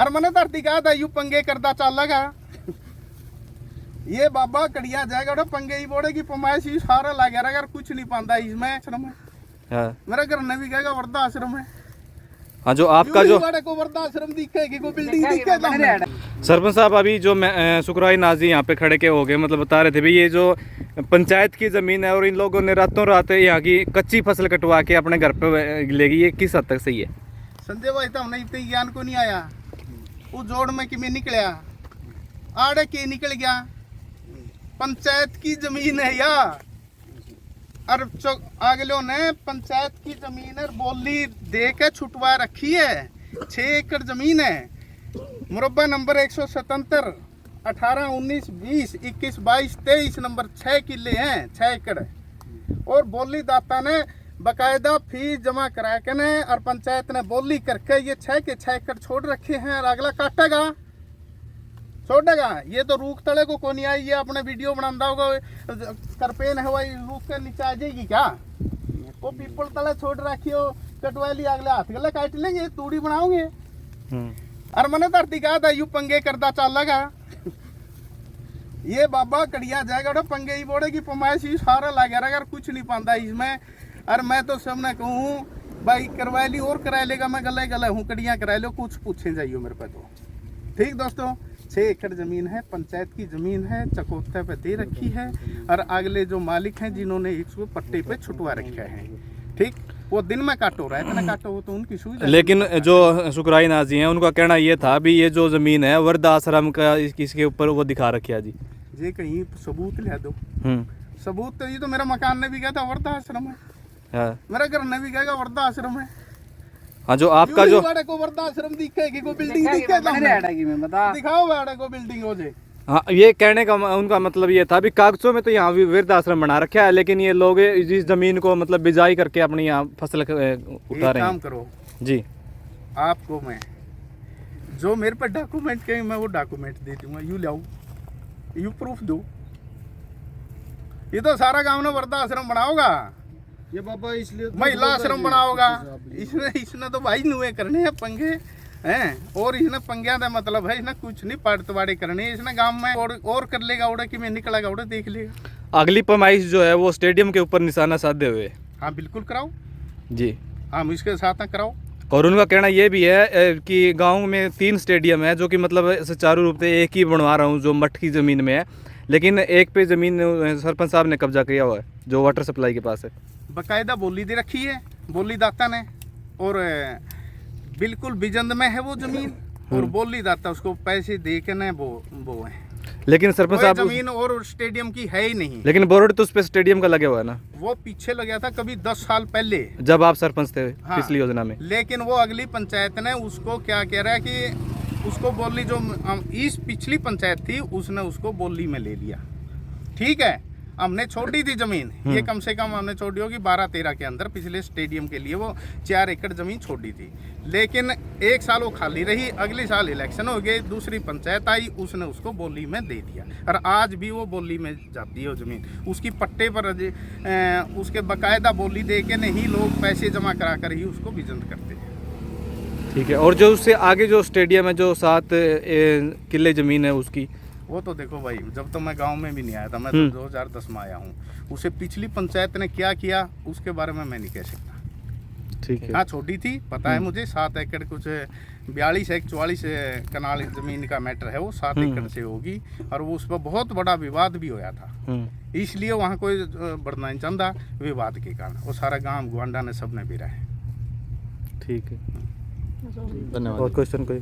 और मैंने धरती कहा था यू पंगे करता चल लगा ये बाबा कड़िया जाएगा पंगे ही बोड़े की पमाइश ही सारा लगे अगर कुछ नहीं पाता इसमें आश्रम है। मेरा घर ने भी कहेगा वर्धा आश्रम है। हाँ, जो आपका जो को वर्धा आश्रम दिखेगी को बिल्डिंग दिखेगा। सरपंच साहब अभी जो शुक्राई नाजी यहाँ पे खड़े के हो गए मतलब बता रहे थे भाई ये जो पंचायत की जमीन है और इन लोगों ने रातों रात यहाँ की कच्ची फसल कटवा के अपने घर पे लेगी, ये किस हद तक सही है? संजय भाई तो हमने इतने ज्ञान को नहीं आया वो जोड़ में कि मैं निकलिया आड़े के निकल गया। पंचायत की जमीन है या और अगलों ने पंचायत की जमीन है बोली दे के छुटवा रखी है। 6 एकड़ जमीन है, मुरब्बा नंबर 177 18 19 20 21 22 23 नंबर 6 किले हैं, 6 एकड़ और बोली दाता ने बकायदा फीस जमा करा के ने और पंचायत ने बोली करके ये 6 के 6 एकड़ छोड़ रखे हैं और अगला काटेगा छोड़ेगा। ये तो रूख तले को नहीं आई, ये अपने वीडियो बनाता होगा करपेन है वही रूख के नीचे आ जाएगी क्या? वो पीपल तले छोड़ रखी हो कटवाली अगले हाथ गले काट लेंगे तूड़ी बनाओगे। और मैंने धरती कहा था यू पंगे करता चल लगा ये बाबा कड़िया जाएगा पंगे ही बोड़े की पमाइश ही सारा लगे अगर कुछ नहीं पाता इसमें। और मैं तो सबने कहूँ भाई करवा ली और करा लेगा, मैं गले गले हूँ कड़िया करा लो कुछ पूछे जाइयो मेरे पे तो। ठीक दोस्तों, 6 एकड़ जमीन है, पंचायत की जमीन है, चकोत्ते पे दे रखी है और अगले जो मालिक हैं जिन्होंने इसको पट्टे पे छुटवा रखा है। ठीक, वो दिन में काटो रहा है इतना काटो वो तो उनकी सुविधा। लेकिन जो शुक्राई नाजी हैं उनका कहना ये था भी ये जो जमीन है वर्धा आश्रम का इसके ऊपर वो दिखा रखा जी। ये कहीं सबूत ले दो। सबूत तो ये तो मेरा मकान ने भी कहा था वर्धा आश्रम है, मेरा घर ने भी कहेगा वर्धा आश्रम है। हाँ, जो आपका जो को वर्धा आश्रम दिखेगी को बिल्डिंग दिखेगा दिखाओ वाड़े को बिल्डिंग हो जाए। हाँ, ये कहने का उनका मतलब ये था भी कागजों में तो यहाँ वृद्ध आश्रम बना रखा है लेकिन ये लोग इस जमीन को मतलब बिजाई करके अपनी यहाँ फसल उठा रहे हैं। काम करो जी, आपको मैं जो मेरे पर डॉक्यूमेंट कहेंगे मैं वो डॉक्यूमेंट दे दूंगा, यू लाओ यू प्रूफ दो। ये तो सारा गांव ने वर्धा आश्रम बनाओगा ये बाबा इसलिए महिला आश्रम बनाओगा। इसने तो भाई नुए करने हैं पंगे हैं और इसने पंग्या का मतलब है इसने कुछ नहीं पड़तवाड़े करने इसने गांव में और कर लेगा उड़ा कि मैं निकलेगा उड़ा देख लेगा। अगली पैमाइश जो है वो स्टेडियम के ऊपर निशाना साधे हुए। हाँ बिल्कुल कराओ जी, हम इसके साथ में कराओ। और उनका कहना ये भी है कि गांव में 3 स्टेडियम है जो कि मतलब सुचारू रूप से एक ही बनवा रहा हूँ जो मठ की ज़मीन में है, लेकिन एक पे ज़मीन सरपंच साहब ने कब्जा किया हुआ है जो वाटर सप्लाई के पास है। बकायदा बोली दे रखी है बोली दाता ने और बिल्कुल बिजंद में है वो जमीन और बोली दाता उसको पैसे दे के न वो है। लेकिन सरपंच साहब जमीन और स्टेडियम की है ही नहीं। लेकिन बोर्ड तो उस पे स्टेडियम का लगे हुआ है ना, वो पीछे लगा था कभी 10 साल पहले जब आप सरपंच थे। हाँ, पिछली योजना में। लेकिन वो अगली पंचायत ने उसको क्या कह रहा है कि उसको बोली जो इस पिछली पंचायत थी उसने उसको बोली में ले लिया। ठीक है, हमने छोड़ी थी जमीन ये कम से कम हमने छोड़ी होगी 12-13 के अंदर पिछले स्टेडियम के लिए वो 4 एकड़ जमीन छोड़ी थी, लेकिन 1 साल वो खाली रही। अगले साल इलेक्शन हो गए, दूसरी पंचायत आई उसने उसको बोली में दे दिया और आज भी वो बोली में जाती है वो जमीन उसकी पट्टे पर उसके बकायदा बोली दे के नहीं लोग पैसे जमा करा कर ही उसको बिजंद करते हैं। ठीक है, और जो उससे आगे जो स्टेडियम है जो 7 किले जमीन है उसकी वो तो देखो भाई जब तो मैं गांव में भी नहीं आया था, मैं तो 2010 में आया हूँ। उसे पिछली पंचायत ने क्या किया उसके बारे में मैं नहीं कह सकता। ठीक है, हाँ छोटी थी पता है मुझे 7 एकड़ कुछ 42-44 कनाल जमीन का मैटर है वो 7 एकड़ से होगी और वो उस पर बहुत बड़ा विवाद भी होया था। इसलिए वहाँ कोई बढ़ना नहीं चाहता विवाद के कारण, वो सारा गाँव गुआंडा ने सब ने बिरा है। ठीक है, धन्यवाद। और क्वेश्चन कोई?